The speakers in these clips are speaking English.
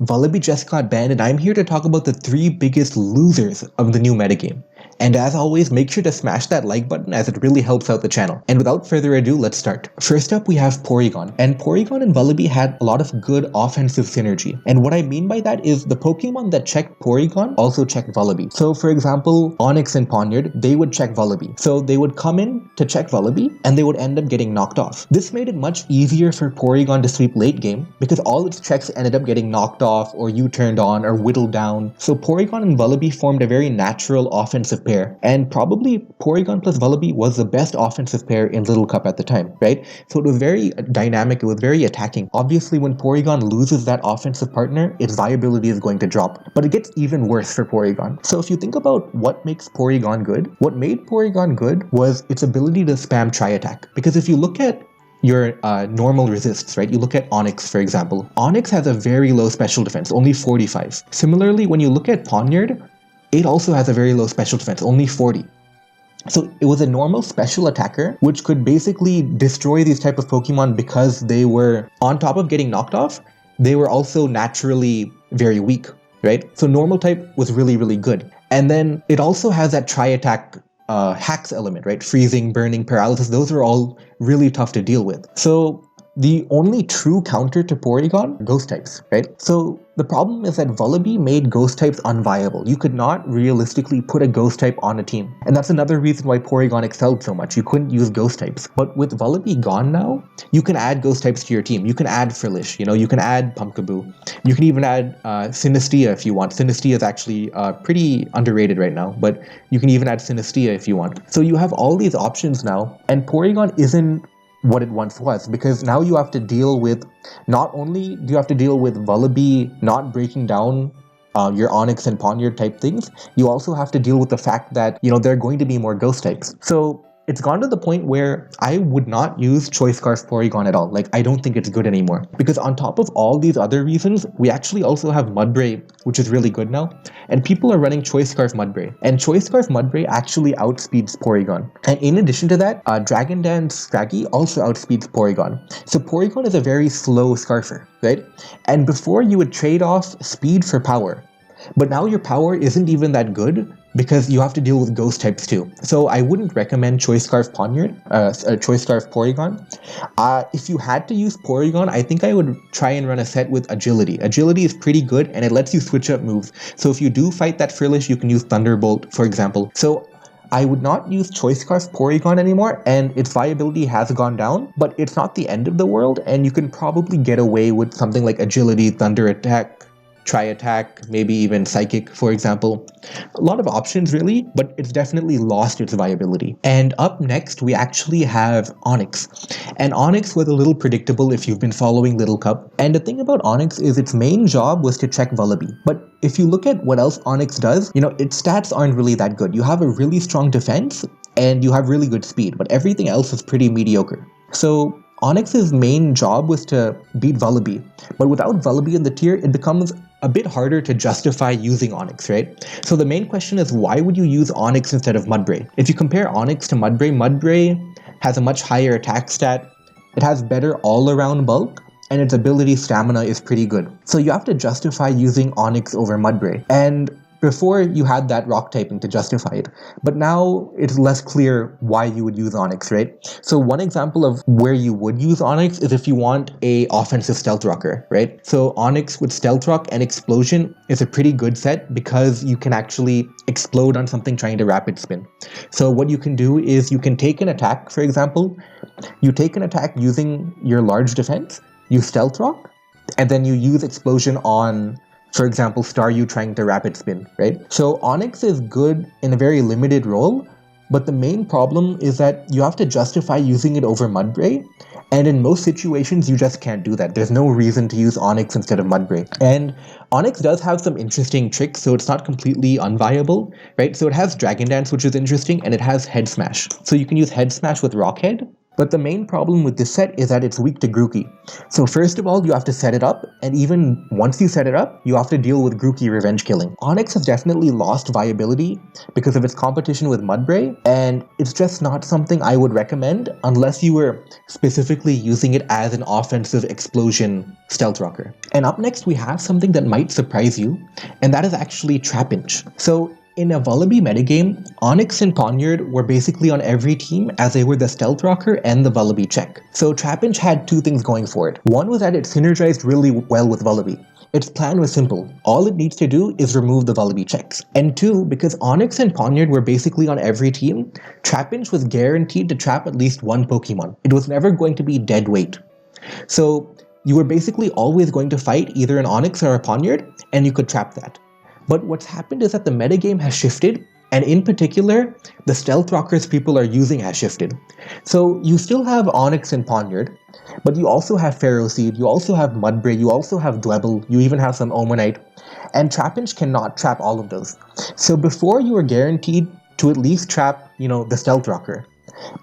Vullaby just got banned, and I'm here to talk about the 3 biggest losers of the new metagame. And as always, make sure to smash that like button as it really helps out the channel. And without further ado, let's start. First up, we have Porygon. And Porygon and Vullaby had a lot of good offensive synergy. And what I mean by that is the Pokemon that checked Porygon also checked Vullaby. So for example, Onix and Ponyard, they would check Vullaby. So they would come in to check Vullaby, and they would end up getting knocked off. This made it much easier for Porygon to sweep late game, because all its checks ended up getting knocked off, or U-turned on, or whittled down. So Porygon and Vullaby formed a very natural offensive pair, and probably Porygon plus Vullaby was the best offensive pair in Little Cup at the time, right? So it was very dynamic, it was very attacking. Obviously, when Porygon loses that offensive partner, its viability is going to drop, but it gets even worse for Porygon. So if you think about what makes Porygon good, what made Porygon good was its ability to spam Tri-Attack. Because if you look at your normal resists, right? You look at Onix, for example. Onix has a very low special defense, only 45. Similarly, when you look at Ponyard, it also has a very low special defense, only 40. So it was a normal special attacker, which could basically destroy these type of Pokemon because they were, on top of getting knocked off, they were also naturally very weak, right? So normal type was really, really good. And then it also has that Tri-Attack hacks element, right? Freezing, burning, paralysis, those are all really tough to deal with. So the only true counter to Porygon, ghost types, right? So the problem is that Vullaby made ghost types unviable. You could not realistically put a ghost type on a team. And that's another reason why Porygon excelled so much. You couldn't use ghost types. But with Vullaby gone now, you can add ghost types to your team. You can add Frillish, you can add Pumpkaboo. You can even add Synestia if you want. Synestia is actually pretty underrated right now, but you can even add Synestia if you want. So you have all these options now, and Porygon isn't what it once was, because now you have to deal with, not only do you have to deal with Vullaby not breaking down your Onix and Ponyard type things, you also have to deal with the fact that, there are going to be more ghost types. So it's gone to the point where I would not use Choice Scarf Porygon at all. Like, I don't think it's good anymore. Because on top of all these other reasons, we actually also have Mudbray, which is really good now. And people are running Choice Scarf Mudbray. And Choice Scarf Mudbray actually outspeeds Porygon. And in addition to that, Dragon Dance Scraggy also outspeeds Porygon. So Porygon is a very slow Scarfer, right? And before you would trade off speed for power. But now your power isn't even that good, because you have to deal with ghost types too. So I wouldn't recommend Choice Scarf Ponyard, Choice Scarf Porygon. If you had to use Porygon, I think I would try and run a set with Agility. Agility is pretty good, and it lets you switch up moves. So if you do fight that Frillish, you can use Thunderbolt, for example. So I would not use Choice Scarf Porygon anymore, and its viability has gone down, but it's not the end of the world, and you can probably get away with something like Agility, Thunder Attack, Tri-Attack, maybe even Psychic, for example. A lot of options really, but it's definitely lost its viability. And up next, we actually have Onix. And Onix was a little predictable if you've been following Little Cup. And the thing about Onix is its main job was to check Vullaby. But if you look at what else Onix does, its stats aren't really that good. You have a really strong defense, and you have really good speed, but everything else is pretty mediocre. So Onix's main job was to beat Vullaby, but without Vullaby in the tier, it becomes a bit harder to justify using Onix, right? So the main question is, why would you use Onix instead of Mudbray? If you compare Onix to Mudbray, Mudbray has a much higher attack stat, it has better all-around bulk, and its ability stamina is pretty good. So you have to justify using Onix over Mudbray. And before, you had that rock typing to justify it, but now it's less clear why you would use Onix, right? So one example of where you would use Onix is if you want a offensive Stealth Rocker, right? So Onix with Stealth Rock and Explosion is a pretty good set because you can actually explode on something trying to rapid spin. So what you can do is you can take an attack, for example, you take an attack using your large defense, you Stealth Rock, and then you use Explosion on, for example, Staryu trying to rapid spin, right? So Onix is good in a very limited role, but the main problem is that you have to justify using it over Mudbray, and in most situations you just can't do that. There's no reason to use Onix instead of Mudbray. And Onix does have some interesting tricks, so it's not completely unviable, right? So it has Dragon Dance, which is interesting, and it has Head Smash. So you can use Head Smash with Rock Head, But the main problem with this set is that it's weak to Grookey. So first of all, you have to set it up, and even once you set it up, you have to deal with Grookey revenge killing. Onix has definitely lost viability because of its competition with Mudbray, and it's just not something I would recommend unless you were specifically using it as an offensive explosion stealth rocker. And up next we have something that might surprise you, and that is actually Trapinch. So in a Vullaby metagame, Onix and Poniard were basically on every team as they were the Stealth Rocker and the Vullaby check. So Trapinch had two things going for it. One was that it synergized really well with Vullaby. Its plan was simple. All it needs to do is remove the Vullaby checks. And two, because Onix and Poniard were basically on every team, Trapinch was guaranteed to trap at least one Pokemon. It was never going to be dead weight. So you were basically always going to fight either an Onix or a Poniard, and you could trap that. But what's happened is that the metagame has shifted, and in particular, the Stealth Rockers people are using has shifted. So you still have Onix and Poniard, but you also have Ferroseed, you also have Mudbray, you also have Dwebble, you even have some Omanite, and Trapinch cannot trap all of those. So before you were guaranteed to at least trap, the Stealth Rocker.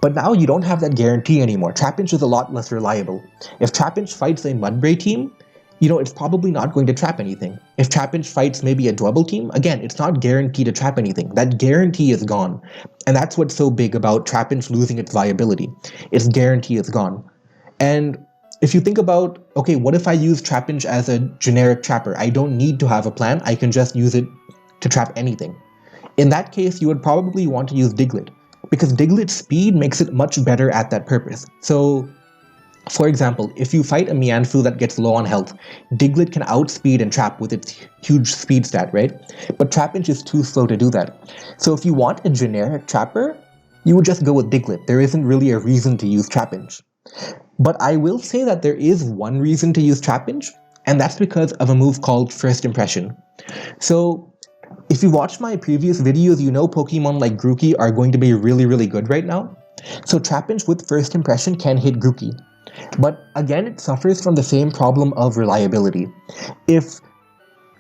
But now you don't have that guarantee anymore. Trapinch is a lot less reliable. If Trapinch fights a Mudbray team, it's probably not going to trap anything. If Trapinch fights maybe a Dwebble team, again, it's not guaranteed to trap anything. That guarantee is gone. And that's what's so big about Trapinch losing its viability. Its guarantee is gone. And if you think about, okay, what if I use Trapinch as a generic trapper? I don't need to have a plan. I can just use it to trap anything. In that case, you would probably want to use Diglett, because Diglett's speed makes it much better at that purpose. So, for example, if you fight a Mianfu that gets low on health, Diglett can outspeed and trap with its huge speed stat, right? But Trapinch is too slow to do that. So if you want a generic trapper, you would just go with Diglett. There isn't really a reason to use Trapinch. But I will say that there is one reason to use Trapinch, and that's because of a move called First Impression. So if you watched my previous videos, you know Pokemon like Grookey are going to be really, really good right now. So Trapinch with First Impression can hit Grookey. But again, it suffers from the same problem of reliability. If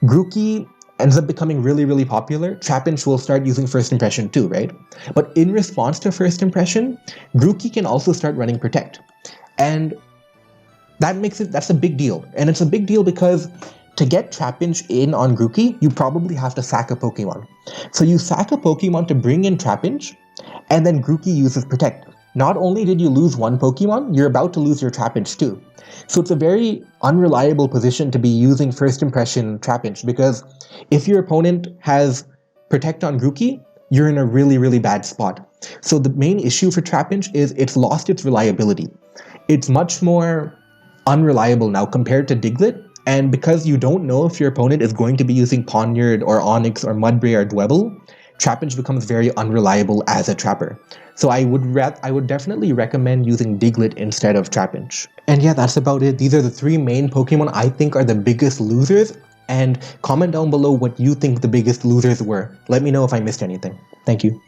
Grookey ends up becoming really, really popular, Trapinch will start using First Impression too, right? But in response to First Impression, Grookey can also start running Protect. And that's a big deal. And it's a big deal because to get Trapinch in on Grookey, you probably have to sack a Pokemon. So you sack a Pokemon to bring in Trapinch, and then Grookey uses Protect. Not only did you lose one Pokemon, you're about to lose your Trapinch too. So it's a very unreliable position to be using First Impression Trapinch, because if your opponent has Protect on Grookey, you're in a really, really bad spot. So the main issue for Trapinch is it's lost its reliability. It's much more unreliable now compared to Diglett, and because you don't know if your opponent is going to be using Poniard or Onix or Mudbray or Dwebble, Trapinch becomes very unreliable as a trapper. So I would definitely recommend using Diglett instead of Trapinch. And yeah, that's about it. These are the three main Pokemon I think are the biggest losers, and comment down below what you think the biggest losers were. Let me know if I missed anything. Thank you.